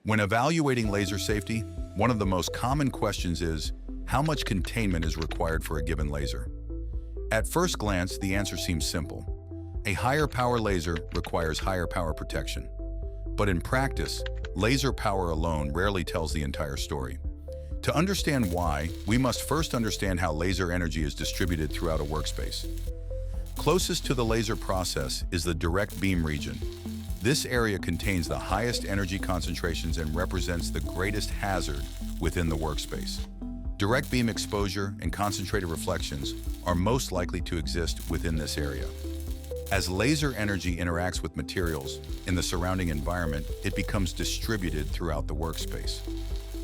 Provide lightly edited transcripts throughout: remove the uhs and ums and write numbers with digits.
When evaluating laser safety, one of the most common questions is, how much containment is required for a given laser? At first glance, the answer seems simple. A higher power laser requires higher power protection. But in practice, laser power alone rarely tells the entire story. To understand why, we must first understand how laser energy is distributed throughout a workspace. Closest to the laser process is the direct beam region. This area contains the highest energy concentrations and represents the greatest hazard within the workspace. Direct beam exposure and concentrated reflections are most likely to exist within this area. As laser energy interacts with materials in the surrounding environment, it becomes distributed throughout the workspace.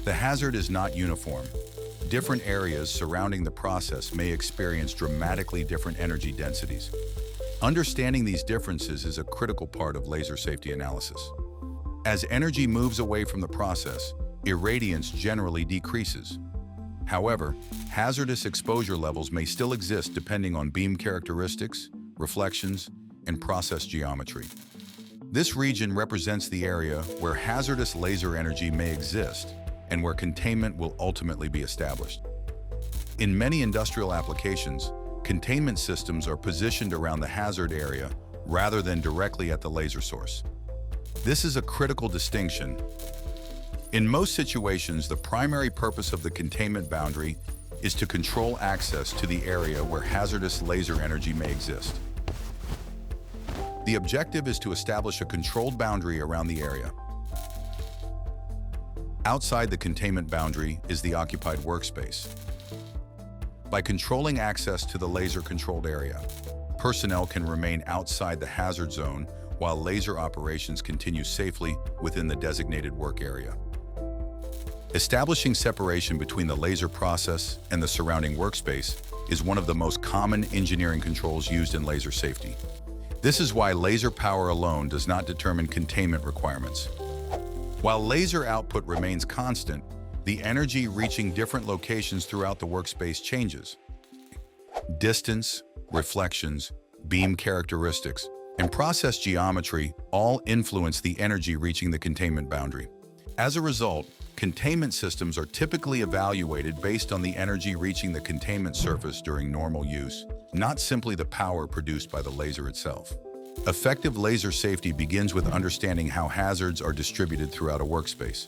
The hazard is not uniform. Different areas surrounding the process may experience dramatically different energy densities. Understanding these differences is a critical part of laser safety analysis. As energy moves away from the process, irradiance generally decreases. However, hazardous exposure levels may still exist depending on beam characteristics, reflections, and process geometry. This region represents the area where hazardous laser energy may exist and where containment will ultimately be established. In many industrial applications, containment systems are positioned around the hazard area rather than directly at the laser source. This is a critical distinction. In most situations, the primary purpose of the containment boundary is to control access to the area where hazardous laser energy may exist. The objective is to establish a controlled boundary around the area. Outside the containment boundary is the occupied workspace. By controlling access to the laser-controlled area, personnel can remain outside the hazard zone while laser operations continue safely within the designated work area. Establishing separation between the laser process and the surrounding workspace is one of the most common engineering controls used in laser safety. This is why laser power alone does not determine containment requirements. While laser output remains constant, the energy reaching different locations throughout the workspace changes. Distance, reflections, beam characteristics, and process geometry all influence the energy reaching the containment boundary. As a result, containment systems are typically evaluated based on the energy reaching the containment surface during normal use, not simply the power produced by the laser itself. Effective laser safety begins with understanding how hazards are distributed throughout a workspace.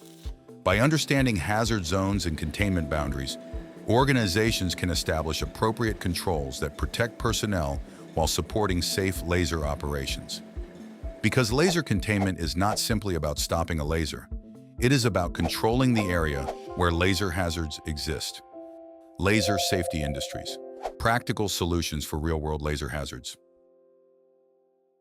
By understanding hazard zones and containment boundaries, organizations can establish appropriate controls that protect personnel while supporting safe laser operations. Because laser containment is not simply about stopping a laser, it is about controlling the area where laser hazards exist. Laser safety industries. Practical solutions for real-world laser hazards.